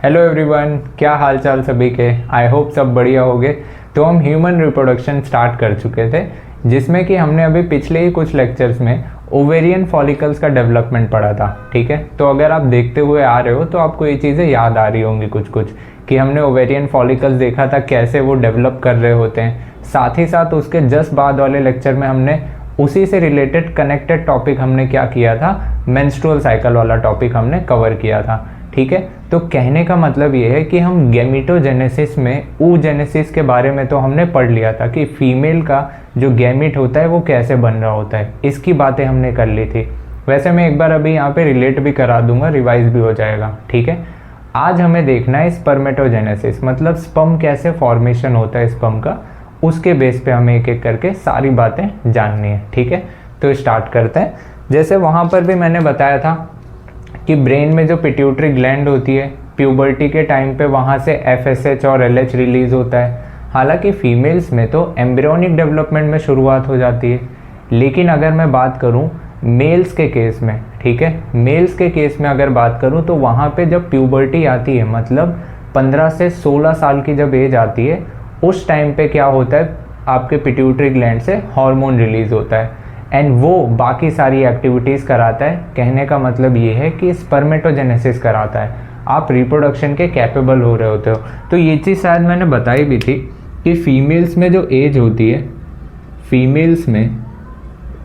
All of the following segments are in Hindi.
हेलो एवरीवन, क्या हाल चाल सभी के। आई होप सब बढ़िया होंगे। तो हम ह्यूमन रिप्रोडक्शन स्टार्ट कर चुके थे, जिसमें कि हमने अभी पिछले ही कुछ लेक्चर्स में ओवेरियन फॉलिकल्स का डेवलपमेंट पढ़ा था। ठीक है, तो अगर आप देखते हुए आ रहे हो तो आपको ये चीज़ें याद आ रही होंगी कुछ कुछ, कि हमने ओवेरियन फॉलिकल्स देखा था कैसे वो डेवलप कर रहे होते हैं। साथ ही साथ उसके जस्ट बाद वाले लेक्चर में हमने उसी से रिलेटेड कनेक्टेड टॉपिक हमने क्या किया था, मेंस्ट्रुअल साइकिल वाला टॉपिक हमने कवर किया था। ठीक है, तो कहने का मतलब ये है कि हम गैमिटोजेनेसिस में oogenesis के बारे में तो हमने पढ़ लिया था कि फीमेल का जो गैमिट होता है वो कैसे बन रहा होता है, इसकी बातें हमने कर ली थी। वैसे मैं एक बार अभी यहाँ पे रिलेट भी करा दूंगा, रिवाइज भी हो जाएगा। ठीक है, आज हमें देखना है स्पर्मेटोजेनेसिस, मतलब स्पर्म कैसे फॉर्मेशन होता है स्पर्म का, उसके बेस पे हमें एक एक करके सारी बातें जाननी है। ठीक है, तो स्टार्ट करते हैं। जैसे वहाँ पर भी मैंने बताया था कि ब्रेन में जो पिट्यूटरी ग्लैंड होती है, प्यूबर्टी के टाइम पे वहाँ से FSH और LH रिलीज होता है। हालांकि फीमेल्स में तो एम्ब्रियोनिक डेवलपमेंट में शुरुआत हो जाती है, लेकिन अगर मैं बात करूँ मेल्स के केस में, ठीक है, मेल्स के केस में अगर बात करूँ तो वहाँ पे जब प्यूबर्टी आती है, मतलब 15 से 16 साल की जब एज आती है, उस टाइम पे क्या होता है, आपके पिट्यूटरी ग्लैंड से हार्मोन रिलीज होता है एंड वो बाकी सारी एक्टिविटीज़ कराता है। कहने का मतलब ये है कि स्पर्मेटोजेनेसिस कराता है, आप रिप्रोडक्शन के कैपेबल हो रहे होते हो। तो ये चीज़ शायद मैंने बताई भी थी कि फीमेल्स में जो एज होती है, फीमेल्स में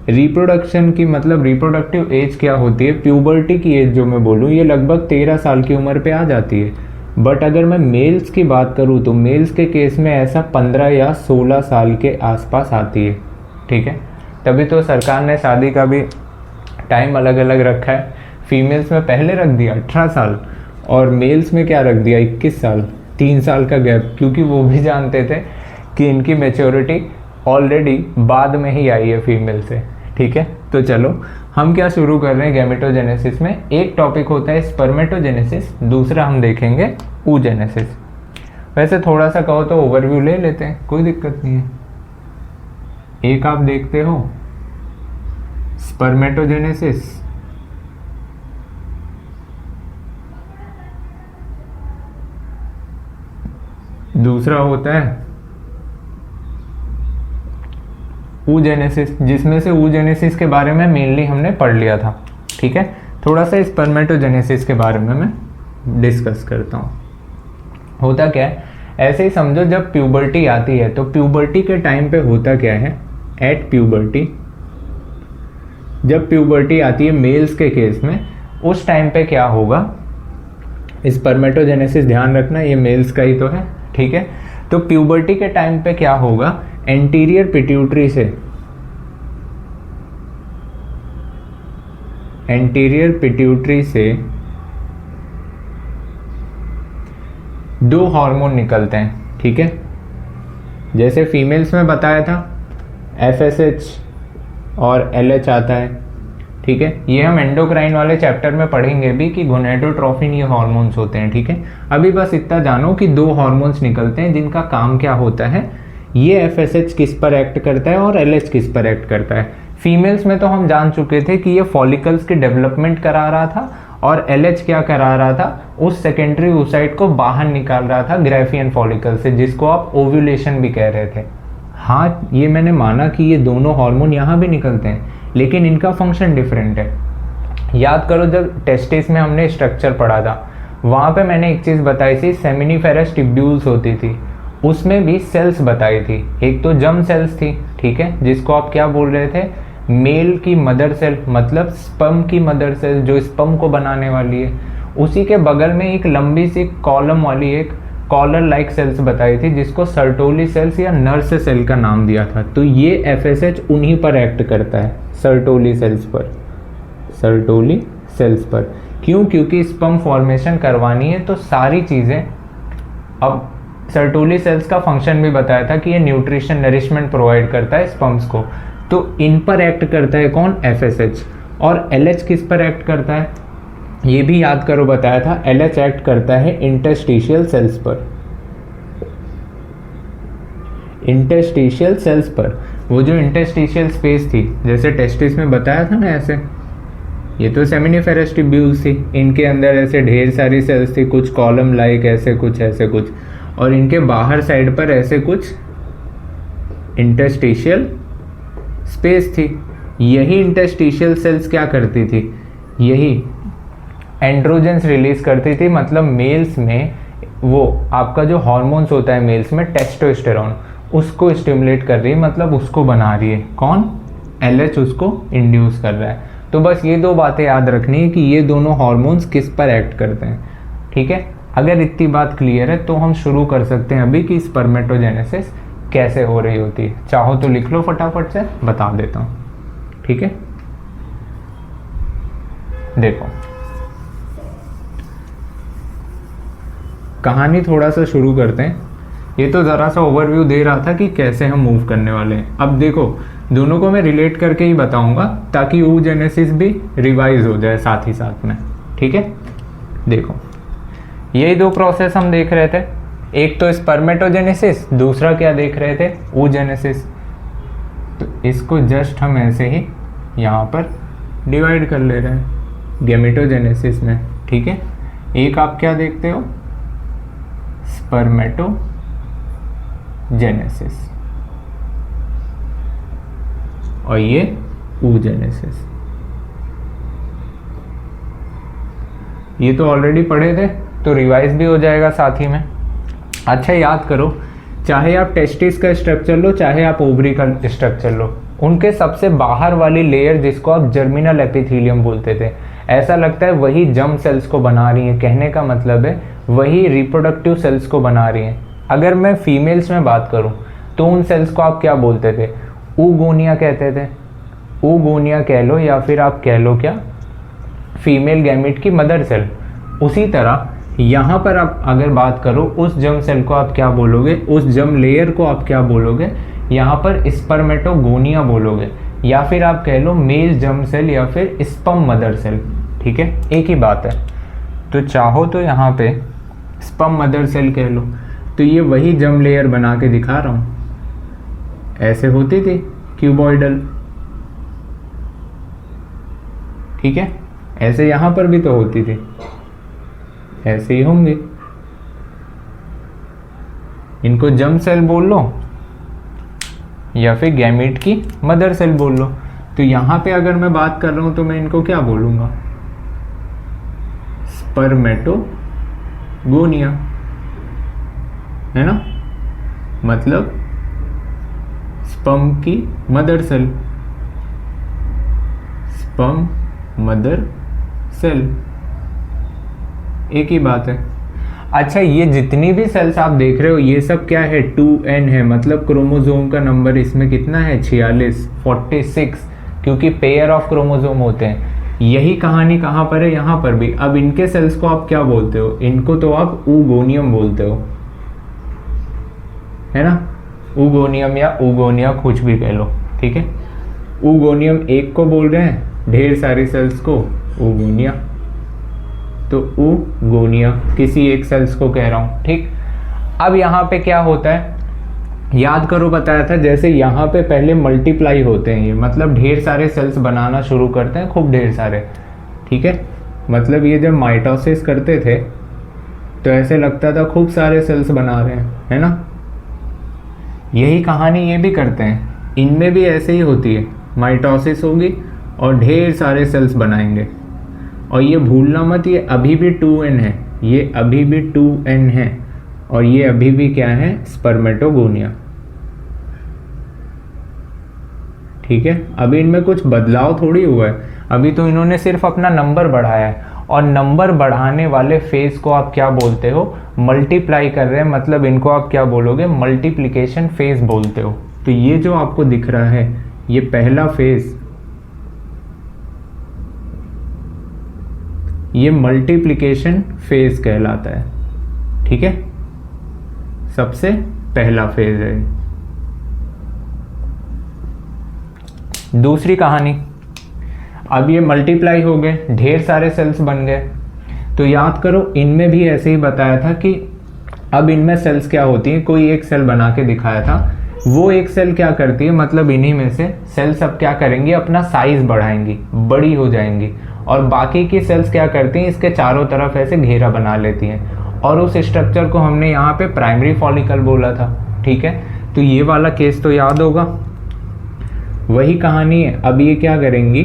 रिप्रोडक्शन की मतलब रिप्रोडक्टिव एज क्या होती है, प्यूबर्टी की एज जो मैं बोलूँ, ये लगभग 13 साल की उम्र पे आ जाती है। बट अगर मैं मेल्स की बात करूँ तो मेल्स के केस में ऐसा 15 या 16 साल के आसपास आती है। ठीक है, तभी तो सरकार ने शादी का भी टाइम अलग अलग रखा है। फीमेल्स में पहले रख दिया 18 साल और मेल्स में क्या रख दिया 21 साल, 3 साल का गैप, क्योंकि वो भी जानते थे कि इनकी मैच्योरिटी ऑलरेडी बाद में ही आई है फीमेल से। ठीक है, तो चलो हम क्या शुरू कर रहे हैं गैमेटोजेनेसिस में। एक टॉपिक होता है स्पर्मेटोजेनेसिस, दूसरा हम देखेंगे oogenesis। वैसे थोड़ा सा कहो तो ओवरव्यू ले लेते हैं, कोई दिक्कत नहीं है। एक आप देखते हो स्पर्मेटोजेनेसिस, दूसरा होता है oogenesis, जिसमें से oogenesis के बारे में मेनली हमने पढ़ लिया था। ठीक है, थोड़ा सा स्पर्मेटोजेनेसिस के बारे में मैं डिस्कस करता हूँ। होता क्या है, ऐसे ही समझो जब प्यूबर्टी आती है तो प्यूबर्टी के टाइम पे होता क्या है, एट प्यूबर्टी, जब प्यूबर्टी आती है मेल्स के केस में, उस टाइम पे क्या होगा, स्पर्मेटोजेनेसिस ध्यान रखना ये मेल्स का ही तो है। ठीक है, तो प्यूबर्टी के टाइम पे क्या होगा, एंटीरियर पिट्यूटरी से, एंटीरियर पिट्यूटरी से 2 हार्मोन निकलते हैं। ठीक है, जैसे फीमेल्स में बताया था FSH और LH आता है। ठीक है, ये हम एंडोक्राइन वाले चैप्टर में पढ़ेंगे भी कि गोनेडोट्रोफिन ये हार्मोन्स होते हैं। ठीक है, अभी बस इतना जानो कि 2 हार्मोन्स निकलते हैं जिनका काम क्या होता है, ये FSH किस पर एक्ट करता है और LH किस पर एक्ट करता है। फीमेल्स में तो हम जान चुके थे कि ये फॉलिकल्स की डेवलपमेंट करा रहा था और LH क्या करा रहा था, उस सेकेंडरी oocyte को बाहर निकाल रहा था ग्राफियन फॉलिकल से, जिसको आप ओव्यूलेशन भी कह रहे थे। हाँ, ये मैंने माना कि ये दोनों हार्मोन यहाँ भी निकलते हैं, लेकिन इनका फंक्शन डिफरेंट है। याद करो जब टेस्टिस में हमने स्ट्रक्चर पढ़ा था, वहाँ पे मैंने एक चीज़ बताई थी, सेमिनिफेरस टिब्यूल्स होती थी, उसमें भी सेल्स बताई थी। एक तो जर्म सेल्स थी, ठीक है, जिसको आप क्या बोल रहे थे, मेल की मदर सेल, मतलब स्पर्म की मदर सेल जो स्पर्म को बनाने वाली है। उसी के बगल में एक लंबी सी कॉलम वाली एक कॉलर लाइक सेल्स बताई थी, जिसको सर्टोली सेल्स या नर्स सेल का नाम दिया था। तो ये FSH उन्हीं पर एक्ट करता है, सर्टोली सेल्स पर, सर्टोली सेल्स पर। क्यों? क्योंकि स्पर्म फॉर्मेशन करवानी है तो सारी चीज़ें, अब सर्टोली सेल्स का फंक्शन भी बताया था कि ये न्यूट्रिशन नरिशमेंट प्रोवाइड करता है स्पर्म्स को, तो इन पर एक्ट करता है कौन, FSH। और LH किस पर एक्ट करता है, ये भी याद करो बताया था, LH एक्ट करता है इंटरस्टिशियल सेल्स पर, इंटरस्टिशियल सेल्स पर। वो जो इंटरस्टिशियल स्पेस थी, जैसे टेस्टिस में बताया था ना, ऐसे ये तो सेमिनिफेरस ट्यूब्यूल्स थी, इनके अंदर ऐसे ढेर सारी सेल्स थी, कुछ कॉलम लाइक ऐसे कुछ, और इनके बाहर साइड पर ऐसे कुछ इंटरस्टिशियल स्पेस थी। यही इंटरस्टिशियल सेल्स क्या करती थी, यही एंड्रोजेंस रिलीज करती थी, मतलब मेल्स में वो आपका जो हार्मोन्स होता है मेल्स में टेस्टोस्टेरोन, उसको स्टिमुलेट कर रही है, मतलब उसको बना रही है। कौन? LH उसको इंड्यूस कर रहा है। तो बस ये दो बातें याद रखनी है कि ये दोनों हार्मोन्स किस पर एक्ट करते हैं। ठीक है, अगर इतनी बात क्लियर है तो हम शुरू कर सकते हैं अभी कि स्पर्मेटोजेनेसिस कैसे हो रही होती है। चाहो तो लिख लो, फटाफट से बता देता हूँ। ठीक है, देखो कहानी थोड़ा सा शुरू करते हैं। ये तो ज़रा सा ओवरव्यू दे रहा था कि कैसे हम मूव करने वाले हैं। अब देखो दोनों को मैं रिलेट करके ही बताऊंगा ताकि oogenesis भी रिवाइज हो जाए साथ ही साथ में। ठीक है, देखो यही दो प्रोसेस हम देख रहे थे, एक तो स्पर्मेटोजेनेसिस, दूसरा क्या देख रहे थे? oogenesis। तो इसको जस्ट हम ऐसे ही यहाँ पर डिवाइड कर ले रहे हैं गैमेटोजेनेसिस में। ठीक है, एक आप क्या देखते हो? स्पर्मेटोजेनेसिस और ये oogenesis। ये तो ऑलरेडी पढ़े थे तो रिवाइज भी हो जाएगा साथ ही में। अच्छा याद करो, चाहे आप टेस्टिस का स्ट्रक्चर लो, चाहे आप ओवरी का स्ट्रक्चर लो, उनके सबसे बाहर वाली लेयर जिसको आप जर्मिनल एपिथेलियम बोलते थे, ऐसा लगता है वही जर्म सेल्स को बना रही है। कहने का मतलब है वही रिप्रोडक्टिव सेल्स को बना रही हैं। अगर मैं फीमेल्स में बात करूं तो उन सेल्स को आप क्या बोलते थे? oogonia कहते थे। oogonia कह लो या फिर आप कह लो क्या, फीमेल गैमेट की मदर सेल। उसी तरह यहाँ पर आप अगर बात करो उस जर्म सेल को आप क्या बोलोगे, उस जर्म लेयर को आप क्या बोलोगे? यहाँ पर स्पर्मेटोगोनिया बोलोगे, या फिर आप कह लो मेल जर्म सेल या फिर स्पर्म मदर सेल। ठीक है, एक ही बात है। तो चाहो तो यहाँ पे स्पर्म मदर सेल कह लो। तो ये वही जर्म लेयर बना के दिखा रहा हूँ, ऐसे होती थी क्यूबॉइडल। ठीक है, ऐसे यहाँ पर भी तो होती थी, ऐसे ही होंगे। इनको जर्म सेल बोल लो या फिर गैमेट की मदर सेल बोल लो। तो यहाँ पे अगर मैं बात कर रहा हूँ तो मैं इनको क्या बोलूँगा? स्पर्मेटोगोनिया, है ना, मतलब स्पर्म की mother cell, sperm mother cell, एक ही बात है। अच्छा, ये जितनी भी सेल्स आप देख रहे हो ये सब क्या है? 2n है, मतलब क्रोमोसोम का नंबर इसमें कितना है? 46, क्योंकि पेयर ऑफ क्रोमोसोम होते हैं। यही कहानी कहाँ पर है? यहाँ पर भी। अब इनके सेल्स को आप क्या बोलते हो? इनको तो आप oogonia बोलते हो, है ना, oogonia या oogonia कुछ भी कह लो। ठीक है, oogonia एक को बोल रहे हैं, ढेर सारी सेल्स को oogonia, तो oogonia किसी एक सेल्स को कह रहा हूँ। ठीक, अब यहाँ पे क्या होता है याद करो, बताया था जैसे यहाँ पे पहले मल्टीप्लाई होते हैं ये, मतलब ढेर सारे सेल्स बनाना शुरू करते हैं, खूब ढेर सारे। ठीक है, मतलब ये जब माइटोसिस करते थे तो ऐसे लगता था खूब सारे सेल्स बना रहे हैं, है ना। यही कहानी ये भी करते हैं, इनमें भी ऐसे ही होती है, माइटोसिस होगी और ढेर सारे सेल्स बनाएंगे। और ये भूलना मत, ये अभी भी 2n है, ये अभी भी 2n है, और ये अभी भी क्या है? स्पर्मेटोगोनिया। ठीक है, अभी इनमें कुछ बदलाव थोड़ी हुआ है, अभी तो इन्होंने सिर्फ अपना नंबर बढ़ाया है। और नंबर बढ़ाने वाले फेज को आप क्या बोलते हो? मल्टीप्लाई कर रहे हैं, मतलब इनको आप क्या बोलोगे? मल्टीप्लिकेशन फेज बोलते हो। तो ये जो आपको दिख रहा है ये पहला फेज, ये मल्टीप्लिकेशन फेज कहलाता है। ठीक है, सबसे पहला फेज है। दूसरी कहानी, अब ये मल्टीप्लाई हो गए, ढेर सारे सेल्स बन गए। तो याद करो इनमें भी ऐसे ही बताया था कि अब इनमें सेल्स क्या होती हैं, कोई एक सेल बना के दिखाया था वो एक सेल क्या करती है, मतलब इन्हीं में से सेल सब क्या करेंगी, अपना साइज बढ़ाएंगी, बड़ी हो जाएंगी, और बाकी की सेल्स क्या करती हैं, इसके चारों तरफ ऐसे घेरा बना लेती हैं, और उस स्ट्रक्चर को हमने यहाँ पे प्राइमरी फॉलिकल बोला था। ठीक है, तो ये वाला केस तो याद होगा, वही कहानी है। अब ये क्या करेंगी,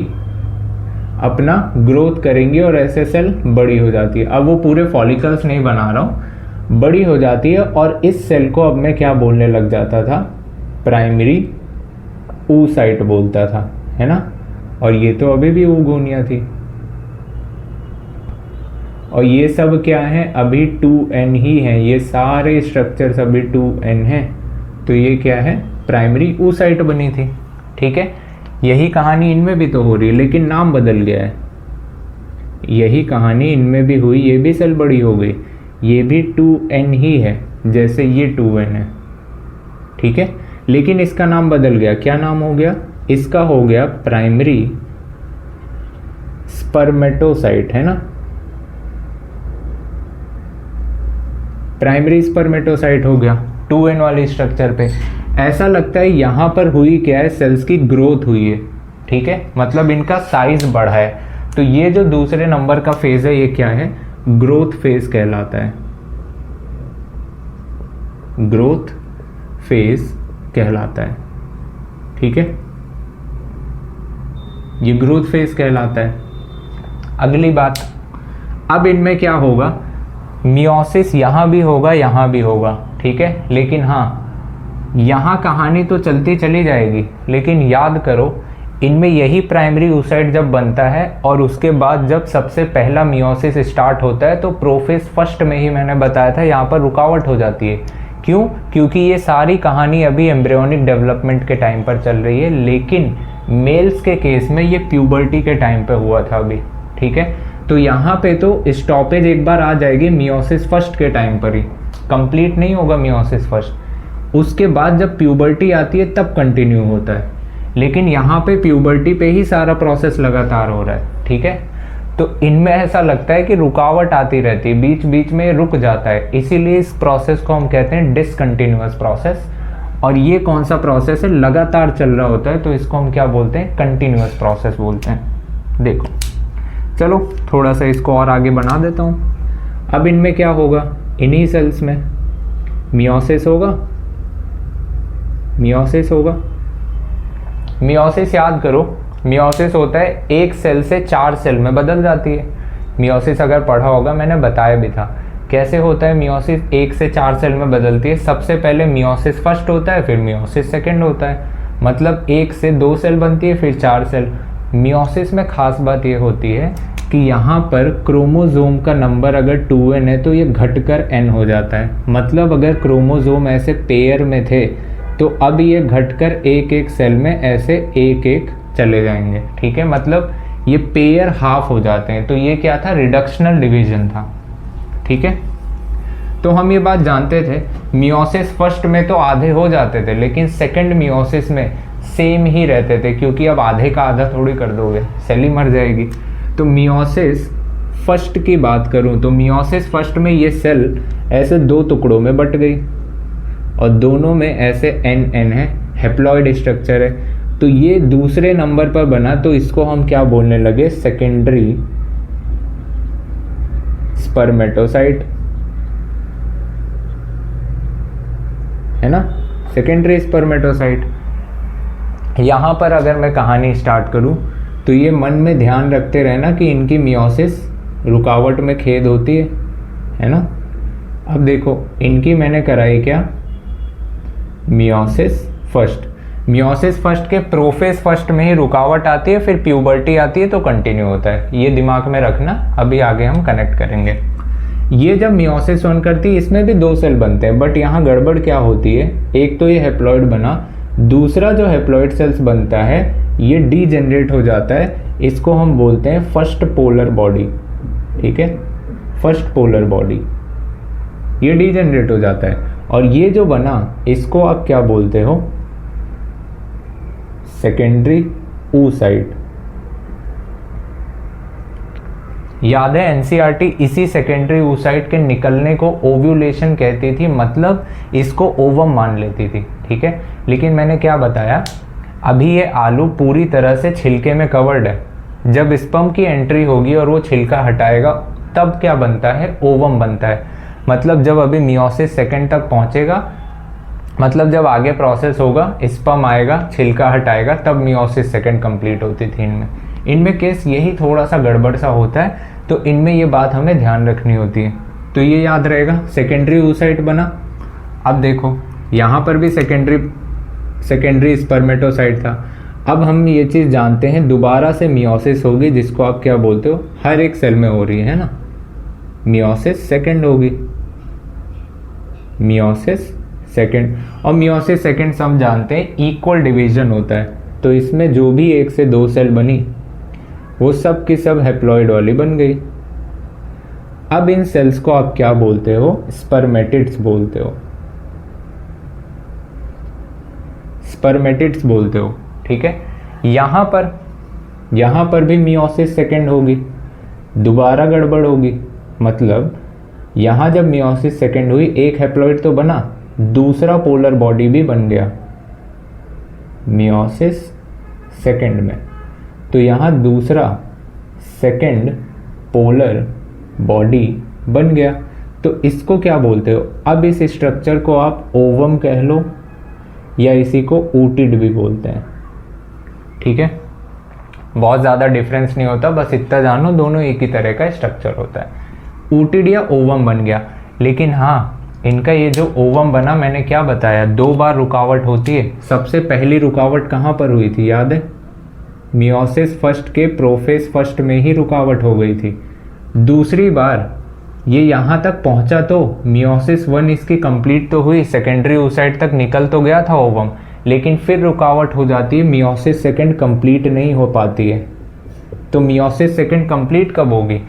अपना ग्रोथ करेंगी और ऐसे सेल बड़ी हो जाती है। अब वो पूरे फॉलिकल्स नहीं बना रहा हूँ, बड़ी हो जाती है, और इस सेल को अब मैं क्या बोलने लग जाता था, प्राइमरी oocyte बोलता था, है ना। और ये तो अभी भी oogonia थी, और ये सब क्या है, अभी 2n ही है, ये सारे स्ट्रक्चर्स अभी 2n हैं, तो ये क्या है, प्राइमरी oocyte बनी थी। ठीक है, यही कहानी इनमें भी तो हो रही है, लेकिन नाम बदल गया है। यही कहानी इनमें भी हुई, ये भी सेल बड़ी हो गई, ये भी 2n ही है जैसे ये 2n है। ठीक है, लेकिन इसका नाम बदल गया, क्या नाम हो गया, इसका हो गया प्राइमरी स्पर्मेटोसाइट, है ना, प्राइमरी स्पर्मेटोसाइट हो गया 2n वाले स्ट्रक्चर पे। ऐसा लगता है यहाँ पर हुई क्या है, सेल्स की ग्रोथ हुई है। ठीक है, मतलब इनका साइज बढ़ा है। तो ये जो दूसरे नंबर का फेज है, ये क्या है, ग्रोथ फेज कहलाता है, ग्रोथ फेज कहलाता है। ठीक है, ये ग्रोथ फेज कहलाता है। अगली बात, अब इनमें क्या होगा, मियोसिस यहाँ भी होगा, यहाँ भी होगा। ठीक है, लेकिन हाँ, यहाँ कहानी तो चलती चली जाएगी, लेकिन याद करो, इनमें यही प्राइमरी oocyte जब बनता है और उसके बाद जब सबसे पहला मियोसिस स्टार्ट होता है, तो प्रोफेज फर्स्ट में ही मैंने बताया था यहाँ पर रुकावट हो जाती है। क्यों, क्योंकि ये सारी कहानी अभी एम्ब्रियोनिक डेवलपमेंट के टाइम पर चल रही है, लेकिन मेल्स के केस में ये प्यूबर्टी के टाइम पे हुआ था अभी। ठीक है, तो यहाँ पे तो स्टॉपेज एक बार आ जाएगी मियोसिस फर्स्ट के टाइम पर ही, कंप्लीट नहीं होगा मियोसिस फर्स्ट, उसके बाद जब प्यूबर्टी आती है तब कंटिन्यू होता है। लेकिन यहाँ पे प्यूबर्टी पे ही सारा प्रोसेस लगातार हो रहा है। ठीक है, तो इनमें ऐसा लगता है कि रुकावट आती रहती है, बीच बीच में रुक जाता है, इसीलिए इस प्रोसेस को हम कहते हैं डिसकंटिन्यूअस प्रोसेस। और ये कौन सा प्रोसेस है, लगातार चल रहा होता है, तो इसको हम क्या बोलते हैं, कंटिन्यूअस प्रोसेस बोलते हैं। देखो, चलो थोड़ा सा इसको और आगे बना देता हूँ। अब इनमें क्या होगा, इन्हीं सेल्स में मियोसिस होगा, मियोसिस होगा। मियोसिस याद करो, मियोसिस होता है एक सेल से 4 सेल में बदल जाती है। मियोसिस अगर पढ़ा होगा, मैंने बताया भी था कैसे होता है। मियोसिस 1 से 4 सेल में बदलती है। सबसे पहले मियोसिस फर्स्ट होता है, फिर मियोसिस सेकंड होता है, मतलब 1 से 2 सेल बनती है, फिर 4 सेल। मियोसिस में खास बात ये होती है कि यहाँ पर क्रोमोजोम का नंबर अगर 2n है तो ये घटकर n हो जाता है। मतलब अगर क्रोमोजोम ऐसे पेयर में थे तो अब ये घटकर एक एक सेल में ऐसे एक एक चले जाएंगे। ठीक है, मतलब ये पेयर हाफ हो जाते हैं। तो ये क्या था, रिडक्शनल डिवीजन था। ठीक है, तो हम ये बात जानते थे, मियोसिस फर्स्ट में तो आधे हो जाते थे, लेकिन सेकंड मियोसिस में सेम ही रहते थे, क्योंकि अब आधे का आधा थोड़ी कर दोगे, सेल ही मर जाएगी। तो मियोसिस फर्स्ट की बात करूं तो मियोसिस फर्स्ट में ये सेल ऐसे 2 टुकड़ों में बट गई, और दोनों में ऐसे n है, हेप्लॉइड स्ट्रक्चर है। तो ये दूसरे नंबर पर बना, तो इसको हम क्या बोलने लगे, सेकेंडरी स्पर्मेटोसाइट, है ना, सेकेंडरी स्पर्मेटोसाइट। यहाँ पर अगर मैं कहानी स्टार्ट करूँ तो ये मन में ध्यान रखते रहना कि इनकी मियोसिस रुकावट में खेद होती है ना। अब देखो, इनकी मैंने कराई क्या, मियोसिस फर्स्ट। मियोसिस फर्स्ट के प्रोफेज फर्स्ट में ही रुकावट आती है, फिर प्यूबर्टी आती है तो कंटिन्यू होता है। ये दिमाग में रखना, अभी आगे हम कनेक्ट करेंगे। ये जब मियोसिस 1 करती है, इसमें भी 2 सेल बनते हैं, बट यहाँ गड़बड़ क्या होती है, एक तो ये हेप्लॉइड बना, दूसरा जो हेप्लॉइड सेल्स बनता है ये डीजेनरेट हो जाता है। इसको हम बोलते हैं फर्स्ट पोलर बॉडी। ठीक है, फर्स्ट पोलर बॉडी, ये डीजेनरेट हो जाता है। और ये जो बना, इसको आप क्या बोलते हो, सेकेंडरी oocyte। याद है एनसीईआरटी इसी सेकेंडरी oocyte के निकलने को ओव्यूलेशन कहती थी, मतलब इसको ओवम मान लेती थी। ठीक है। लेकिन मैंने क्या बताया, अभी ये आलू पूरी तरह से छिलके में कवर्ड है। जब स्पर्म की एंट्री होगी और वो छिलका हटाएगा तब क्या बनता है, ओवम बनता है। मतलब जब अभी मियोसिस सेकंड तक पहुंचेगा, मतलब जब आगे प्रोसेस होगा, स्पर्म आएगा, छिलका हटाएगा, तब मियोसिस सेकंड कंप्लीट होती थी इनमें केस यही थोड़ा सा गड़बड़ सा होता है, तो इनमें ये बात हमें ध्यान रखनी होती है। तो ये याद रहेगा, सेकेंडरी oocyte बना। अब देखो यहाँ पर भी सेकेंडरी स्पर्मेटोसाइट था। अब हम ये चीज़ जानते हैं, दोबारा से मियोसिस होगी, जिसको आप क्या बोलते हो, हर एक सेल में हो रही है ना, मियोसिस सेकंड होगी, मियोसिस सेकंड। और मियोसिस सेकंड हम जानते हैं इक्वल डिवीजन होता है, तो इसमें जो भी 1 से 2 सेल बनी वो सब की सब हैप्लॉइड वाली बन गई। अब इन सेल्स को आप क्या बोलते हो, स्पर्मेटिड्स बोलते हो, स्पर्मेटिड्स बोलते हो, ठीक है। यहाँ पर भी मियोसिस सेकंड होगी, दोबारा गड़बड़ होगी। मतलब यहाँ जब मियोसिस सेकंड हुई, एक हैप्लॉइड तो बना, दूसरा पोलर बॉडी भी बन गया मियोसिस सेकंड में, तो यहाँ दूसरा सेकंड पोलर बॉडी बन गया। तो इसको क्या बोलते हो, अब इस स्ट्रक्चर को आप ओवम कह लो या इसी को ऊटिड भी बोलते हैं, ठीक है। बहुत ज़्यादा डिफरेंस नहीं होता, बस इतना जानो दोनों एक ही तरह का स्ट्रक्चर होता है, ऊटिड या ओवम बन गया। लेकिन हाँ, इनका ये जो ओवम बना, मैंने क्या बताया, 2 बार रुकावट होती है। सबसे पहली रुकावट कहाँ पर हुई थी, याद है, मियोसिस फर्स्ट के प्रोफेज फर्स्ट में ही रुकावट हो गई थी। दूसरी बार ये यहाँ तक पहुँचा तो मियोसिस 1 इसकी कंप्लीट तो हुई, सेकेंडरी oocyte तक निकल तो गया था ओवम, लेकिन फिर रुकावट हो जाती है, मियोसिस सेकंड कंप्लीट नहीं हो पाती है। तो मियोसिस सेकंड कंप्लीट कब होगी,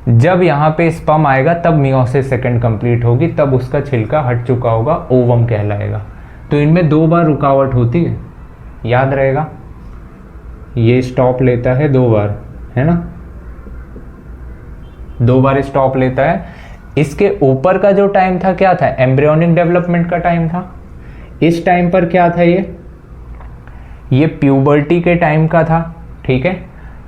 जब यहाँ पे स्पर्म आएगा तब मियोसिस सेकंड कंप्लीट होगी, तब उसका छिलका हट चुका होगा, ओवम कहलाएगा। तो इनमें 2 बार रुकावट होती है, याद रहेगा। ये स्टॉप लेता है 2 बार, है ना, 2 बार स्टॉप लेता है। इसके ऊपर का जो टाइम था क्या था, एम्ब्रियोनिक डेवलपमेंट का टाइम था। इस टाइम पर क्या था, ये प्यूबर्टी के टाइम का था, ठीक है।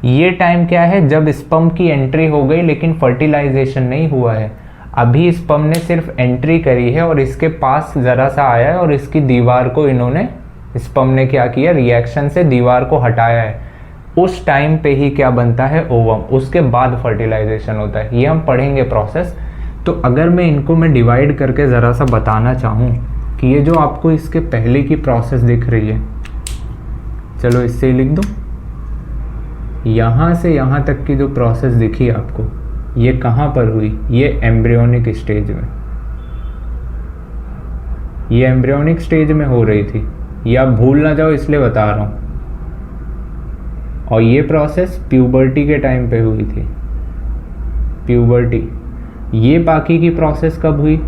ये टाइम क्या है, जब स्पर्म की एंट्री हो गई लेकिन फर्टिलाइजेशन नहीं हुआ है। अभी स्पर्म ने सिर्फ एंट्री करी है और इसके पास ज़रा सा आया है और इसकी दीवार को इन्होंने, स्पर्म ने क्या किया, रिएक्शन से दीवार को हटाया है। उस टाइम पे ही क्या बनता है, ओवम। उसके बाद फर्टिलाइजेशन होता है, ये हम पढ़ेंगे प्रोसेस। तो अगर मैं डिवाइड करके ज़रा सा बताना चाहूँ कि ये जो आपको इसके पहले की प्रोसेस दिख रही है, चलो इससे ही लिख दो, यहाँ से यहाँ तक की जो प्रोसेस दिखी आपको, ये कहाँ पर हुई, ये एम्ब्रियोनिक स्टेज में, ये एम्ब्रियोनिक स्टेज में हो रही थी, ये आप भूल ना जाओ इसलिए बता रहा हूँ। और ये प्रोसेस प्यूबर्टी के टाइम पे हुई थी, प्यूबर्टी। ये बाकी की प्रोसेस कब हुई,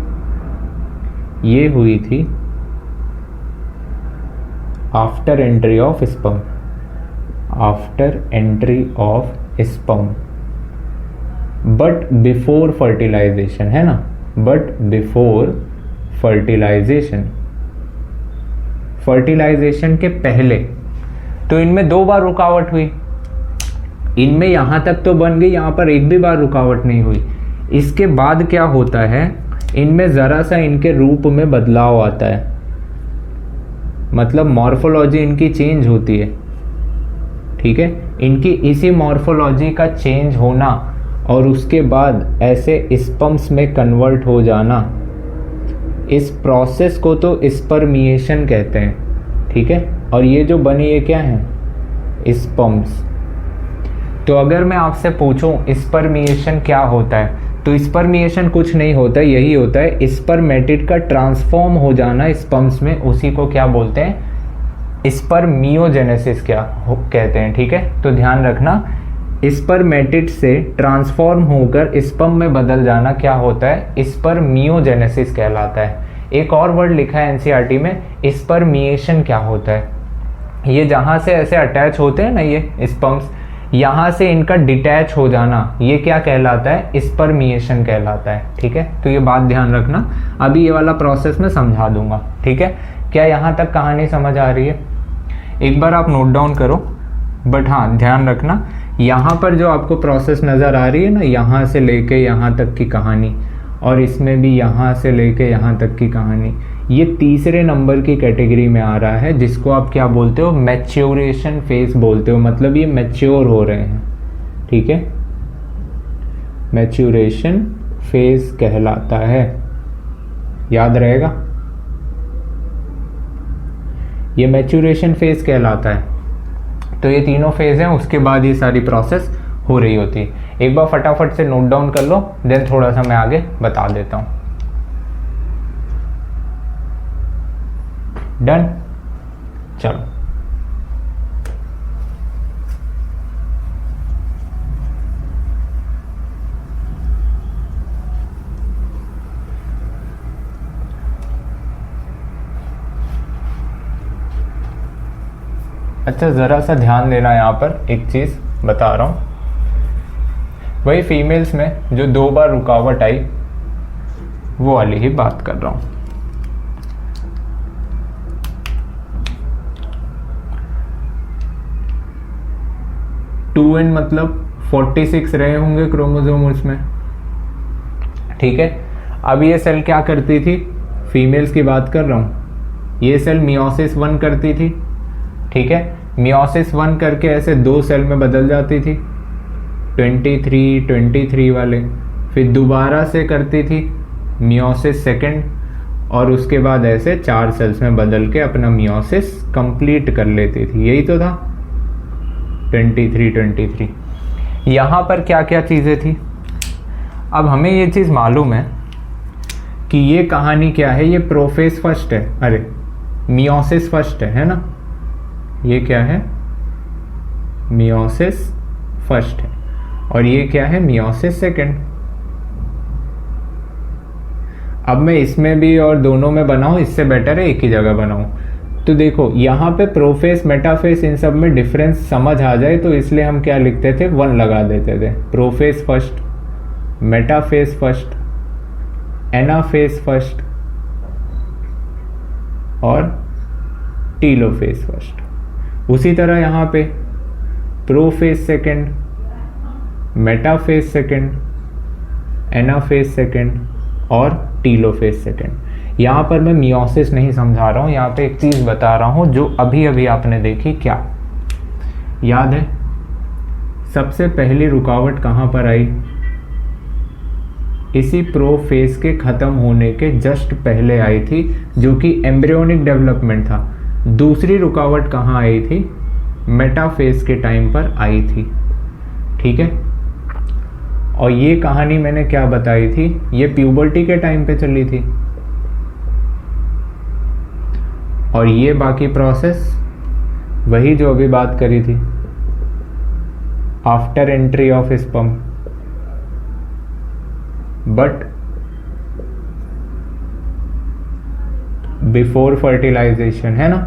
ये हुई थी after entry of sperm, after entry of sperm, but before fertilization, है ना, बट बिफोर फर्टिलाइजेशन, फर्टिलाइजेशन के पहले। तो इनमें 2 बार रुकावट हुई, इनमें यहाँ तक तो बन गई, यहाँ पर एक भी बार रुकावट नहीं हुई। इसके बाद क्या होता है, इनमें ज़रा सा इनके रूप में बदलाव आता है, मतलब मॉर्फोलॉजी इनकी चेंज होती है, ठीक है। इनकी इसी मॉर्फोलॉजी का चेंज होना और उसके बाद ऐसे स्पर्म्स में कन्वर्ट हो जाना, इस प्रोसेस को तो स्पर्मिएशन कहते हैं, ठीक है। और ये जो बनी ये क्या है, स्पर्म्स। तो अगर मैं आपसे पूछूं स्पर्मिएशन क्या होता है, तो स्पर्मिएशन कुछ नहीं होता है, यही होता है स्पर्मेटिड का ट्रांसफॉर्म हो जाना स्पर्म्स में, उसी को क्या बोलते हैं, स्पर्मियोजेनेसिस क्या कहते हैं, ठीक है। तो ध्यान रखना, स्पर्मेटिड से ट्रांसफॉर्म होकर स्पर्म में बदल जाना क्या होता है, स्पर्मियोजेनेसिस कहलाता है। एक और वर्ड लिखा है एनसीईआरटी में, स्पर्मिएशन क्या होता है, ये जहाँ से ऐसे अटैच होते हैं ना ये स्पर्म्स, यहाँ से इनका डिटैच हो जाना, ये क्या कहलाता है, स्पर्मिएशन कहलाता है, ठीक है। तो ये बात ध्यान रखना, अभी ये वाला प्रोसेस मैं समझा दूंगा, ठीक है। क्या यहाँ तक कहानी समझ आ रही है? एक बार आप नोट डाउन करो, बट हाँ ध्यान रखना यहाँ पर जो आपको प्रोसेस नज़र आ रही है ना, यहाँ से लेके यहाँ तक की कहानी, और इसमें भी यहाँ से लेके यहाँ तक की कहानी, ये तीसरे नंबर की कैटेगरी में आ रहा है, जिसको आप क्या बोलते हो? मैच्योरेशन फेज बोलते हो। मतलब ये मैच्योर हो रहे हैं, ठीक है, मैच्योरेशन फेज कहलाता है, याद रहेगा, ये मैच्योरेशन फेज कहलाता है। तो ये तीनों फेज हैं, उसके बाद ये सारी प्रोसेस हो रही होती है। एक बार फटाफट से नोट डाउन कर लो, देन थोड़ा सा मैं आगे बता देता हूँ। डन, चलो। अच्छा, ज़रा सा ध्यान देना, यहाँ पर एक चीज़ बता रहा हूँ, वही फीमेल्स में जो 2 बार रुकावट आई वो वाली ही बात कर रहा हूँ। टू एन मतलब 46 रहे होंगे क्रोमोसोम उसमें, ठीक है। अब ये सेल क्या करती थी? फीमेल्स की बात कर रहा हूँ। ये सेल मियोसिस 1 करती थी, ठीक है। मियोसिस 1 करके ऐसे 2 सेल में बदल जाती थी, 23 वाले। फिर दोबारा से करती थी मियोसिस 2, और उसके बाद ऐसे 4 सेल्स में बदल के अपना मियोसिस कंप्लीट कर लेती थी। यही तो था 23। यहाँ पर क्या क्या चीज़ें थी? अब हमें ये चीज़ मालूम है कि ये कहानी क्या है, ये प्रोफेज फर्स्ट है, अरे मियोसिस फर्स्ट है ना, ये क्या है? मियोसिस फर्स्ट है, और ये क्या है? Meiosis second. अब मैं इसमें भी और दोनों में बनाऊं, इससे बेटर है एक ही जगह बनाऊं। तो देखो यहाँ पे प्रोफेस मेटाफेस इन सब में डिफरेंस समझ आ जाए, तो इसलिए हम क्या लिखते थे? 1 लगा देते थे। Prophase first, metaphase first, anaphase first और टीलोफेस फर्स्ट। उसी तरह यहाँ पे prophase second, metaphase second, anaphase second और टीलोफेस सेकंड। यहाँ पर मैं मियोसिस नहीं समझा रहा हूँ, यहाँ पे एक चीज़ बता रहा हूँ जो अभी अभी आपने देखी। क्या याद है सबसे पहली रुकावट कहाँ पर आई? इसी प्रोफेज के ख़त्म होने के जस्ट पहले आई थी, जो कि एम्ब्रियोनिक डेवलपमेंट था। दूसरी रुकावट कहाँ आई थी? मेटाफेज के टाइम पर आई थी, ठीक है। और ये कहानी मैंने क्या बताई थी? ये प्यूबर्टी के टाइम पे चली थी, और ये बाकी प्रोसेस वही जो अभी बात करी थी, after entry of sperm, but before fertilization, है ना।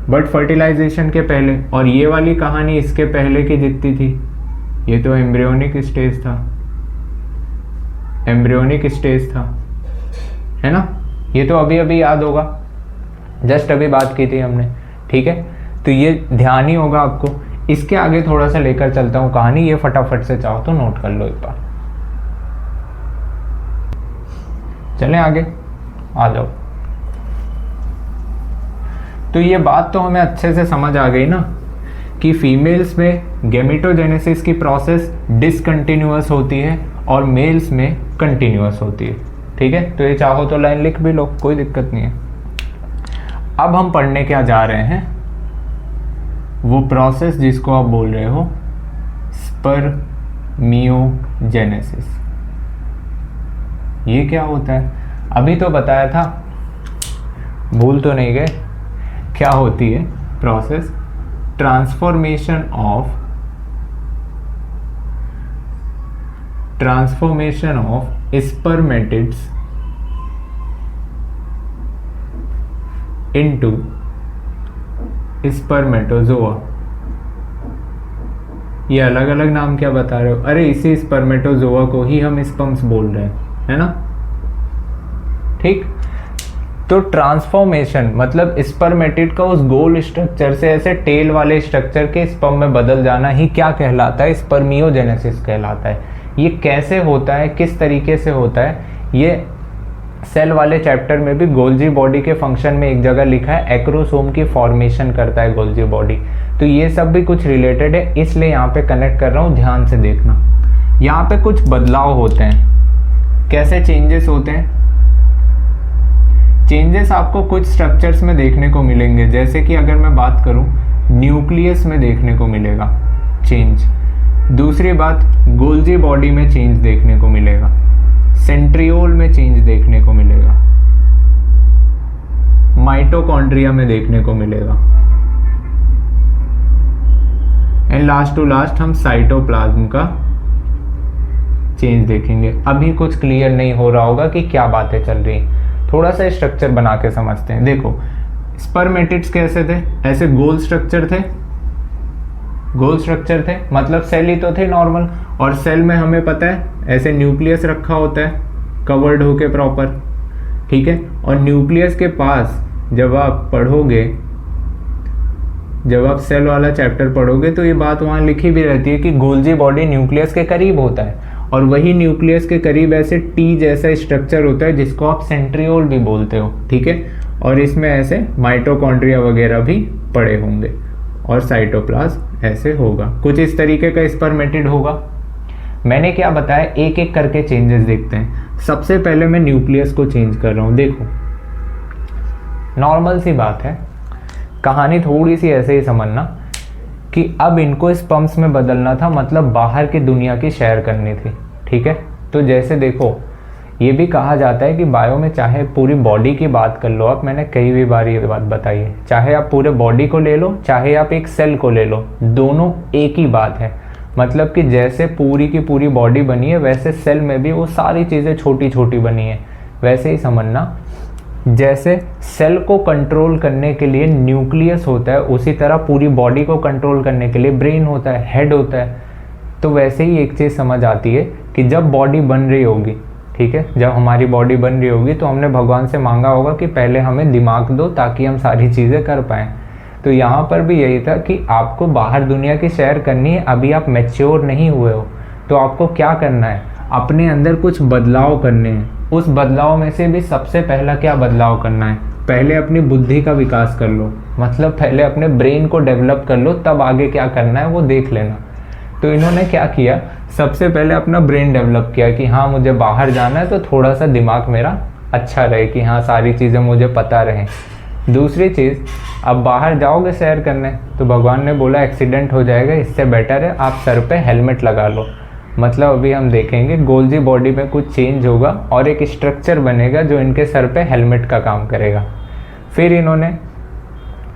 बट फर्टिलाइजेशन के पहले, और ये वाली कहानी इसके पहले की जितनी थी, ये तो एम्ब्रियोनिक स्टेज था, एम्ब्रियोनिक स्टेज था, है ना। ये तो अभी अभी याद होगा, जस्ट अभी बात की थी हमने, ठीक है। तो ये ध्यान ही होगा आपको। इसके आगे थोड़ा सा लेकर चलता हूँ कहानी, ये फटाफट से चाहो तो नोट कर लो एक बार। चलें आगे, आ जाओ। तो ये बात तो हमें अच्छे से समझ आ गई ना कि फीमेल्स में गेमेटोजेनेसिस की प्रोसेस डिसकंटिन्यूअस होती है और मेल्स में कंटिन्यूअस होती है, ठीक है। तो ये चाहो तो लाइन लिख भी लो, कोई दिक्कत नहीं है। अब हम पढ़ने क्या जा रहे हैं? वो प्रोसेस जिसको आप बोल रहे हो स्पर्मियोजेनेसिस। ये क्या होता है? अभी तो बताया था, भूल तो नहीं गए? क्या होती है process? Transformation of spermatids into spermatozoa। ये अलग अलग नाम क्या बता रहे हो? अरे इसी स्पर्मेटोजोआ को ही हम स्पर्म्स बोल रहे हैं, है ना, ठीक। तो ट्रांसफॉर्मेशन मतलब स्पर्मेटिड का उस गोल स्ट्रक्चर से ऐसे टेल वाले स्ट्रक्चर के स्पर्म में बदल जाना ही क्या कहलाता है? स्पर्मियोजेनेसिस कहलाता है। ये कैसे होता है, किस तरीके से होता है, ये सेल वाले चैप्टर में भी गोल्जी बॉडी के फंक्शन में एक जगह लिखा है, एक्रोसोम की फॉर्मेशन करता है गोल्जी बॉडी। तो ये सब भी कुछ रिलेटेड है, इसलिए यहाँ पे कनेक्ट कर रहा हूँ, ध्यान से देखना। यहाँ पे कुछ बदलाव होते हैं। कैसे चेंजेस होते हैं? चेंजेस आपको कुछ स्ट्रक्चर्स में देखने को मिलेंगे, जैसे कि अगर मैं बात करूं न्यूक्लियस में देखने को मिलेगा चेंज। दूसरी बात, गोल्जी बॉडी में चेंज देखने को मिलेगा, सेंट्रियोल में चेंज देखने को मिलेगा, माइटोकॉन्ड्रिया में देखने को मिलेगा, एंड लास्ट टू लास्ट हम साइटोप्लाज्म का चेंज देखेंगे। अभी कुछ क्लियर नहीं हो रहा होगा कि क्या बातें चल रही हैं, थोड़ा सा स्ट्रक्चर बना के समझते हैं। देखो स्पर्मेटिड्स कैसे थे? ऐसे गोल स्ट्रक्चर थे, गोल स्ट्रक्चर थे मतलब सेल ही तो थे नॉर्मल, और सेल में हमें पता है ऐसे न्यूक्लियस रखा होता है कवर्ड होके प्रॉपर, ठीक है। और न्यूक्लियस के पास जब आप पढ़ोगे, जब आप सेल वाला चैप्टर पढ़ोगे तो ये बात वहाँ लिखी भी रहती है कि गोल्जी बॉडी न्यूक्लियस के करीब होता है, और वही न्यूक्लियस के करीब ऐसे टी जैसा स्ट्रक्चर होता है जिसको आप सेंट्रियोल भी बोलते हो, ठीक है। और इसमें ऐसे माइटोकॉन्ड्रिया वगैरह भी पड़े होंगे, और साइटोप्लाज्म ऐसे होगा, कुछ इस तरीके का स्पर्मेटिड होगा। मैंने क्या बताया, एक एक करके चेंजेस देखते हैं। सबसे पहले मैं न्यूक्लियस को चेंज कर रहा हूँ। देखो नॉर्मल सी बात है, कहानी थोड़ी सी ऐसे ही समझना कि अब इनको स्पर्म्स में बदलना था, मतलब बाहर की दुनिया की शेयर करनी थी, ठीक है। तो जैसे देखो ये भी कहा जाता है कि बायो में चाहे पूरी बॉडी की बात कर लो आप, मैंने कई बार ये बात बताई है, चाहे आप पूरे बॉडी को ले लो चाहे आप एक सेल को ले लो, दोनों एक ही बात है। मतलब कि जैसे पूरी की पूरी बॉडी बनी है वैसे सेल में भी वो सारी चीज़ें छोटी छोटी बनी है। वैसे ही समझना, जैसे सेल को कंट्रोल करने के लिए न्यूक्लियस होता है, उसी तरह पूरी बॉडी को कंट्रोल करने के लिए ब्रेन होता है, हेड होता है। तो वैसे ही एक चीज़ समझ आती है कि जब बॉडी बन रही होगी, ठीक है, जब हमारी बॉडी बन रही होगी तो हमने भगवान से मांगा होगा कि पहले हमें दिमाग दो ताकि हम सारी चीज़ें कर पाएँ। तो यहाँ पर भी यही था कि आपको बाहर दुनिया की सैर करनी है, अभी आप मैच्योर नहीं हुए हो, तो आपको क्या करना है, अपने अंदर कुछ बदलाव करने हैं। उस बदलाव में से भी सबसे पहला क्या बदलाव करना है, पहले अपनी बुद्धि का विकास कर लो, मतलब पहले अपने ब्रेन को डेवलप कर लो, तब आगे क्या करना है वो देख लेना। तो इन्होंने क्या किया, सबसे पहले अपना ब्रेन डेवलप किया कि हाँ मुझे बाहर जाना है तो थोड़ा सा दिमाग मेरा अच्छा रहे, कि हाँ सारी चीज़ें मुझे पता रहें। दूसरी चीज़, अब बाहर जाओगे सैर करने तो भगवान ने बोला एक्सीडेंट हो जाएगा, इससे बेटर है आप सर पे हेलमेट लगा लो। मतलब अभी हम देखेंगे गोल्जी बॉडी में कुछ चेंज होगा और एक स्ट्रक्चर बनेगा जो इनके सर पे हेलमेट का काम करेगा। फिर इन्होंने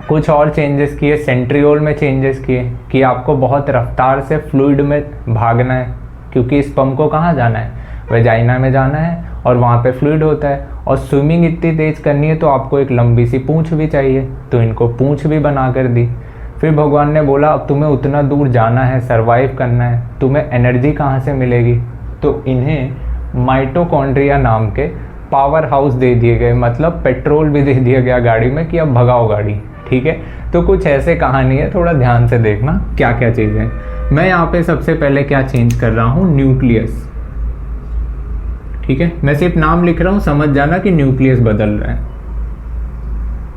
कुछ और चेंजेस किए, सेंट्रियोल में चेंजेस किए कि आपको बहुत रफ्तार से फ्लूइड में भागना है, क्योंकि स्पर्म को कहाँ जाना है, वेजाइना में जाना है, और वहाँ पे फ्लूइड होता है। और स्विमिंग इतनी तेज़ करनी है तो आपको एक लंबी सी पूँछ भी चाहिए, तो इनको पूँछ भी बना कर दी। फिर भगवान ने बोला अब तुम्हें उतना दूर जाना है, सरवाइव करना है, तुम्हें एनर्जी कहाँ से मिलेगी, तो इन्हें माइटोकॉन्ड्रिया नाम के पावर हाउस दे दिए गए, मतलब पेट्रोल भी दे दिया गया गाड़ी में कि अब भगाओ गाड़ी, ठीक है। तो कुछ ऐसे कहानी है, थोड़ा ध्यान से देखना क्या क्या चीज़ें। मैं यहाँ पे सबसे पहले क्या चेंज कर रहा हूँ, न्यूक्लियस, ठीक है। मैं सिर्फ नाम लिख रहा हूँ, समझ जाना कि न्यूक्लियस बदल रहा है।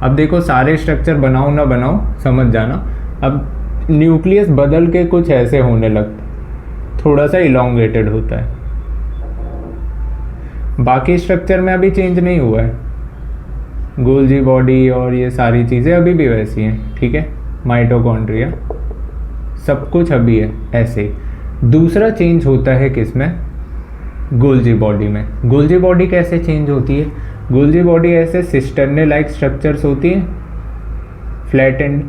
अब देखो सारे स्ट्रक्चर बनाओ ना बनाओ समझ जाना। अब न्यूक्लियस बदल के कुछ ऐसे होने लगता, थोड़ा सा इलोंगेटेड होता है। बाकी स्ट्रक्चर में अभी चेंज नहीं हुआ है, गोल्जी बॉडी और ये सारी चीज़ें अभी भी वैसी हैं, ठीक है। माइटोकॉन्ड्रिया सब कुछ अभी है ऐसे ही। दूसरा चेंज होता है किसमें, गोल्जी बॉडी में। गोल्जी बॉडी कैसे चेंज होती है, गोल्जी बॉडी ऐसे सिस्टर्ने लाइक स्ट्रक्चर्स होती हैं, फ्लैट एंड,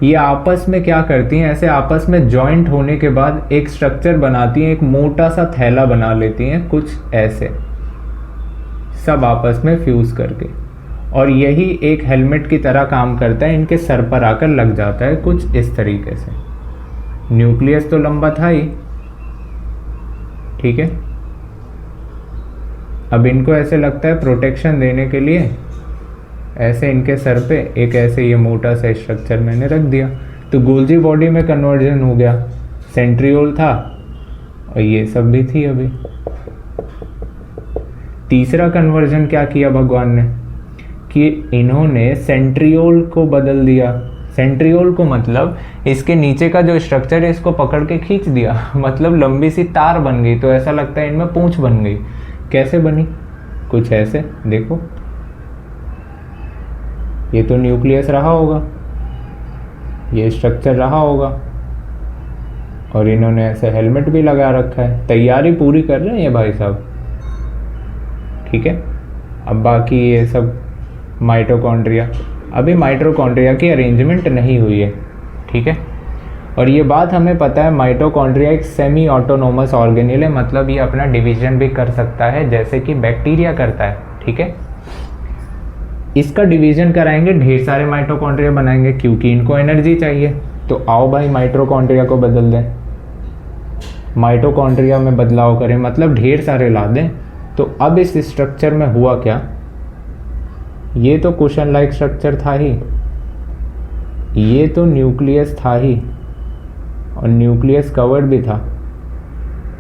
ये आपस में क्या करती हैं, ऐसे आपस में जॉइंट होने के बाद एक स्ट्रक्चर बनाती हैं, एक मोटा सा थैला बना लेती हैं, कुछ ऐसे सब आपस में फ्यूज करके, और यही एक हेलमेट की तरह काम करता है, इनके सर पर आकर लग जाता है कुछ इस तरीके से। न्यूक्लियस तो लंबा था ही, ठीक है। अब इनको ऐसे लगता है प्रोटेक्शन देने के लिए ऐसे इनके सर पे एक ऐसे ये मोटा सा स्ट्रक्चर मैंने रख दिया, तो गोल्जी बॉडी में कन्वर्जन हो गया। सेंट्रियोल था और ये सब भी थी। अभी तीसरा कन्वर्जन क्या किया भगवान ने कि इन्होंने सेंट्रियोल को बदल दिया। सेंट्रियोल को मतलब इसके नीचे का जो स्ट्रक्चर है इसको पकड़ के खींच दिया, मतलब लंबी सी तार बन गई। तो ऐसा लगता है इनमें पूंछ बन गई। कैसे बनी? कुछ ऐसे देखो, ये तो न्यूक्लियस रहा होगा, ये स्ट्रक्चर रहा होगा, और इन्होंने ऐसे हेलमेट भी लगा रखा है। तैयारी पूरी कर रहे हैं ये भाई साहब, ठीक है। अब बाकी ये सब माइटोकॉन्ड्रिया, अभी माइटोकॉन्ड्रिया की अरेंजमेंट नहीं हुई है, ठीक है। और ये बात हमें पता है, माइटोकॉन्ड्रिया एक सेमी ऑटोनोमस ऑर्गेनेल है, मतलब ये अपना डिवीजन भी कर सकता है जैसे कि बैक्टीरिया करता है, ठीक है। इसका डिवीजन कराएंगे, ढेर सारे माइटोकॉन्ड्रिया बनाएंगे क्योंकि इनको एनर्जी चाहिए। तो आओ भाई माइटोकॉन्ड्रिया को बदल दें, माइटोकॉन्ड्रिया में बदलाव करें, मतलब ढेर सारे ला दें। तो अब इस स्ट्रक्चर में हुआ क्या, ये तो कुशन लाइक स्ट्रक्चर था ही, ये तो न्यूक्लियस था ही, और न्यूक्लियस कवर्ड भी था,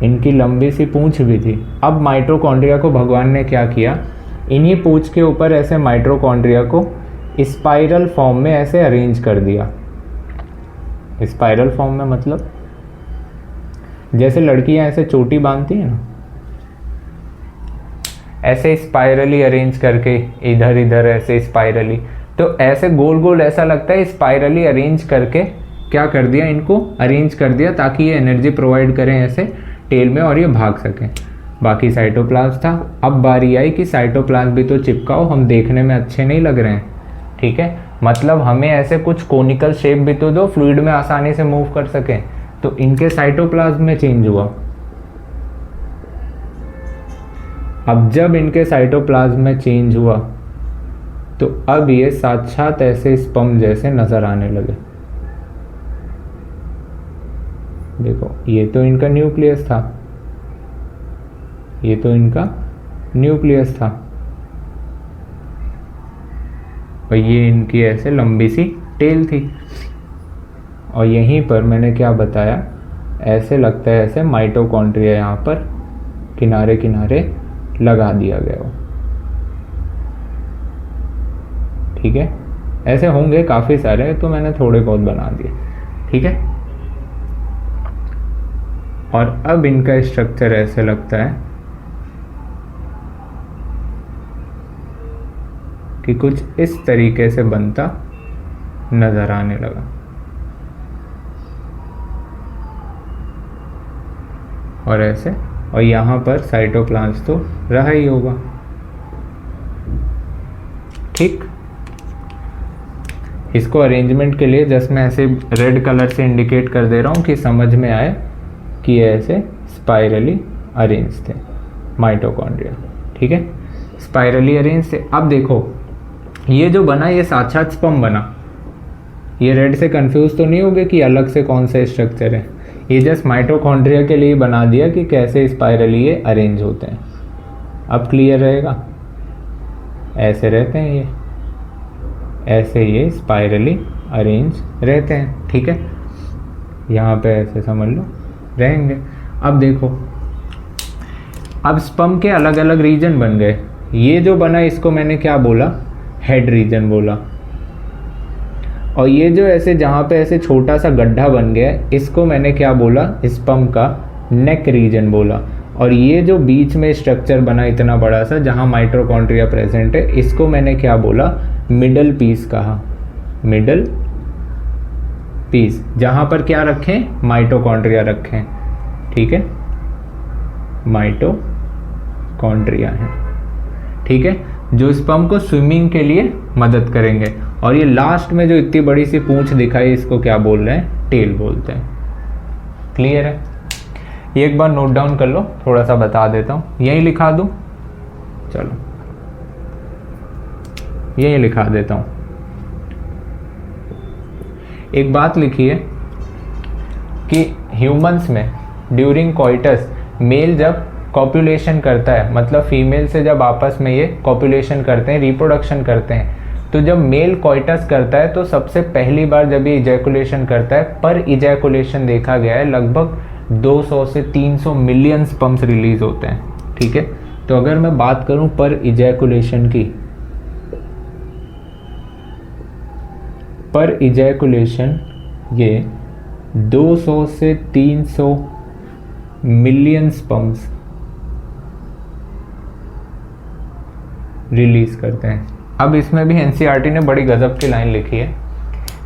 इनकी लंबी सी पूंछ भी थी। अब माइटोकॉन्ड्रिया को भगवान ने क्या किया, इन्हीं पूंछ के ऊपर ऐसे माइटोकॉन्ड्रिया को स्पाइरल फॉर्म में ऐसे अरेंज कर दिया। स्पाइरल फॉर्म में मतलब जैसे लड़कियां ऐसे चोटी बांधती हैं ना, ऐसे स्पाइरली अरेंज करके इधर इधर ऐसे स्पाइरली, तो ऐसे गोल गोल ऐसा लगता है। स्पाइरली अरेंज करके क्या कर दिया, इनको अरेंज कर दिया ताकि ये एनर्जी प्रोवाइड करें ऐसे टेल में और ये भाग सकें। बाकी साइटोप्लाज्म था। अब बारी आई कि साइटोप्लाज्म भी तो चिपकाओ, हम देखने में अच्छे नहीं लग रहे हैं, ठीक है। मतलब हमें ऐसे कुछ कोनिकल शेप भी तो दो, फ्लूइड में आसानी से मूव कर सकें। तो इनके साइटोप्लाज्म में चेंज हुआ। अब जब इनके साइटोप्लाज्म में चेंज हुआ तो अब ये साक्षात ऐसे स्पर्म जैसे नजर आने लगे। देखो, ये तो इनका न्यूक्लियस था, ये तो इनका न्यूक्लियस था, और ये इनकी ऐसे लंबी सी टेल थी। और यहीं पर मैंने क्या बताया, ऐसे लगता है ऐसे माइटोकॉन्ड्रिया यहाँ पर किनारे किनारे लगा दिया गया हो, ठीक है। ऐसे होंगे काफ़ी सारे, तो मैंने थोड़े बहुत बना दिए, ठीक है। और अब इनका स्ट्रक्चर ऐसे लगता है कि कुछ इस तरीके से बनता नजर आने लगा। और ऐसे, और यहाँ पर साइटोप्लाज्म तो रहा ही होगा, ठीक। इसको अरेंजमेंट के लिए जस्ट मैं ऐसे रेड कलर से इंडिकेट कर दे रहा हूँ कि समझ में आए कि ऐसे स्पाइरली अरेंज थे माइटोकॉन्ड्रिया, ठीक है। स्पाइरली अरेंज थे। अब देखो, ये जो बना ये साक्षात स्पर्म बना। ये रेड से कंफ्यूज तो नहीं होगे कि अलग से कौन सा स्ट्रक्चर है, ये जस्ट माइटोकॉन्ड्रिया के लिए बना दिया कि कैसे स्पाइरली ये अरेंज होते हैं। अब क्लियर रहेगा, ऐसे रहते हैं ये, ऐसे ये स्पाइरली अरेंज रहते हैं, ठीक है। यहाँ पे ऐसे समझ लो रहेंगे। अब देखो, अब स्पर्म के अलग अलग रीजन बन गए। ये जो बना इसको मैंने क्या बोला, हेड रीजन बोला। और ये जो ऐसे जहाँ पे ऐसे छोटा सा गड्ढा बन गया इसको मैंने क्या बोला, स्पर्म का नेक रीजन बोला। और ये जो बीच में स्ट्रक्चर बना इतना बड़ा सा जहाँ माइटोकॉन्ड्रिया प्रेजेंट है, इसको मैंने क्या बोला, मिडल पीस कहा। मिडल पीस, जहाँ पर क्या रखें, माइटोकॉन्ड्रिया रखें, ठीक है, माइटोकॉन्ड्रिया है, ठीक है, जो स्पर्म को स्विमिंग के लिए मदद करेंगे। और ये लास्ट में जो इतनी बड़ी सी पूंछ दिखाई इसको क्या बोल रहे हैं, टेल बोलते हैं। क्लियर है? ये एक बार नोट डाउन कर लो, थोड़ा सा बता देता हूँ। यही लिखा दूँ, चलो यही लिखा देता हूँ। एक बात लिखिए कि ह्यूमंस में ड्यूरिंग कॉइटस मेल जब कॉपुलेशन करता है, मतलब फीमेल से जब आपस में ये कॉपुलेशन करते हैं, रिप्रोडक्शन करते हैं, तो जब मेल कोइटस करता है तो सबसे पहली बार जब ये इजैकुलेशन करता है, पर इजैकुलेशन देखा गया है लगभग 200 से 300 मिलियन स्पर्म्स रिलीज होते हैं, ठीक है। तो अगर मैं बात करूं पर इजैकुलेशन की, पर इजैकुलेशन ये 200 से 300 मिलियन स्पर्म्स रिलीज करते हैं। अब इसमें भी एनसीईआरटी ने बड़ी गजब की लाइन लिखी है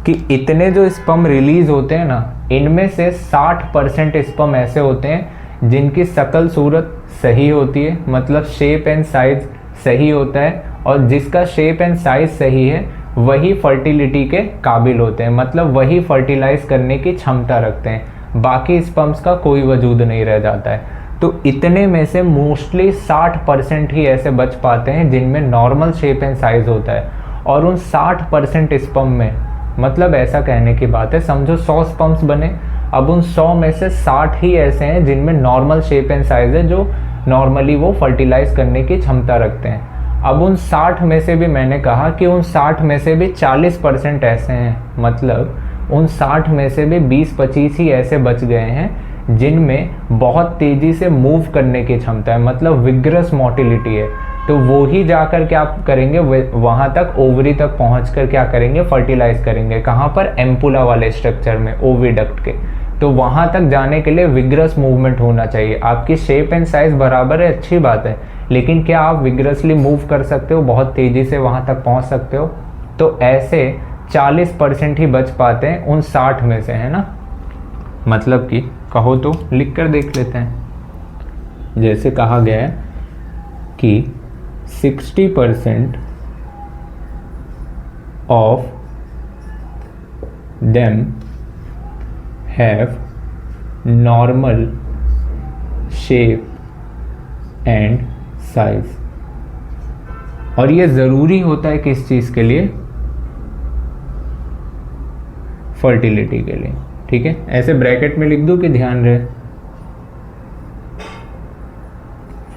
कि इतने जो स्पर्म रिलीज होते हैं ना, इनमें से 60% स्पर्म ऐसे होते हैं जिनकी शक्ल सूरत सही होती है, मतलब शेप एंड साइज सही होता है, और जिसका शेप एंड साइज सही है वही फर्टिलिटी के काबिल होते हैं, मतलब वही फर्टिलाइज करने की क्षमता रखते हैं। बाकी स्पर्म्स का कोई वजूद नहीं रह जाता है। तो इतने में से मोस्टली 60% ही ऐसे बच पाते हैं जिनमें नॉर्मल शेप एंड साइज होता है, और उन 60% स्पर्म में, मतलब ऐसा कहने की बात है, समझो 100 स्पर्म्स बने, अब उन 100 में से 60 ही ऐसे हैं जिनमें नॉर्मल शेप एंड साइज है, जो नॉर्मली वो फर्टिलाइज करने की क्षमता रखते हैं। अब उन 60 में से भी मैंने कहा कि उन 60 में से भी 40% ऐसे हैं, मतलब उन 60 में से भी 20-25 ही ऐसे बच गए हैं जिनमें बहुत तेज़ी से मूव करने की क्षमता है, मतलब विग्रस मोटिलिटी है। तो वो ही जाकर क्या करेंगे, वहाँ तक ओवरी तक पहुँचकर क्या करेंगे, फर्टिलाइज करेंगे। कहाँ पर, एम्पुला वाले स्ट्रक्चर में, ओविडक्ट के। तो वहाँ तक जाने के लिए विग्रस मूवमेंट होना चाहिए। आपकी शेप एंड साइज बराबर है, अच्छी बात है, लेकिन क्या आप विग्रसली मूव कर सकते हो, बहुत तेज़ी से वहाँ तक पहुँच सकते हो? तो ऐसे 40% ही बच पाते हैं उन 60 में से, है ना। मतलब कि कहो तो लिख कर देख लेते हैं। जैसे कहा गया है कि 60% of them have normal shape and size. और ये ज़रूरी होता है किस चीज़ के लिए, फर्टिलिटी के लिए, ठीक है। ऐसे ब्रैकेट में लिख दूं कि ध्यान रहे,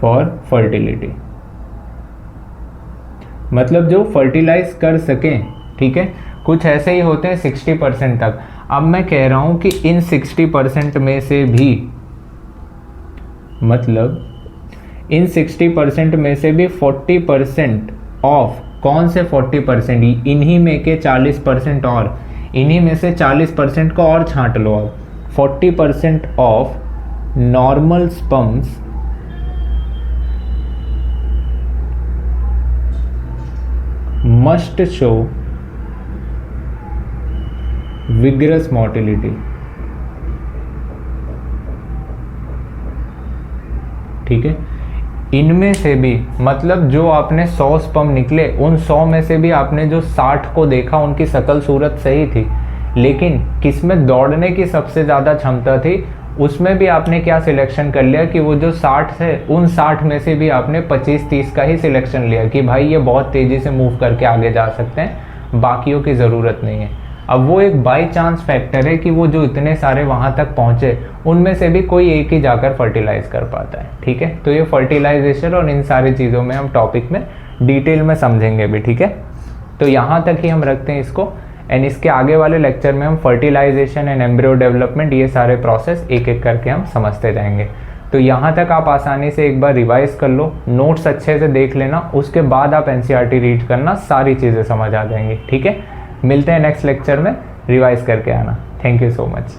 फॉर फर्टिलिटी, मतलब जो फर्टिलाइज कर सकें, ठीक है। कुछ ऐसे ही होते हैं 60% तक। अब मैं कह रहा हूं कि इन 60% में से भी, मतलब इन 60% में से भी 40% ऑफ, कौन से 40%, इन्हीं में के 40% और, इन्हीं में से 40% को और छांट लो। अब 40% of normal sperms must show vigorous motility, ठीक है। इनमें से भी, मतलब जो आपने 100 स्पर्म निकले, उन 100 में से भी आपने जो 60 को देखा उनकी शक्ल सूरत सही थी, लेकिन किसमें दौड़ने की सबसे ज़्यादा क्षमता थी, उसमें भी आपने क्या सिलेक्शन कर लिया कि वो जो 60 थे, उन 60 में से भी आपने 25-30 का ही सिलेक्शन लिया कि भाई ये बहुत तेज़ी से मूव करके आगे जा सकते हैं, बाकियों की ज़रूरत नहीं है। अब वो एक बाई चांस फैक्टर है कि वो जो इतने सारे वहाँ तक पहुँचे, उनमें से भी कोई एक ही जाकर फर्टिलाइज कर पाता है, ठीक है। तो ये फर्टिलाइजेशन और इन सारी चीज़ों में हम टॉपिक में डिटेल में समझेंगे भी, ठीक है। तो यहाँ तक ही हम रखते हैं इसको, एंड इसके आगे वाले लेक्चर में हम फर्टिलाइजेशन एंड एम्ब्रियो डेवलपमेंट, ये सारे प्रोसेस एक एक करके हम समझते जाएंगे। तो यहाँ तक आप आसानी से एक बार रिवाइज कर लो, नोट्स अच्छे से देख लेना, उसके बाद आप एनसीईआरटी रीड करना, सारी चीज़ें समझ आ जाएंगी, ठीक है। मिलते हैं नेक्स्ट लेक्चर में, रिवाइज करके आना। Thank you so much.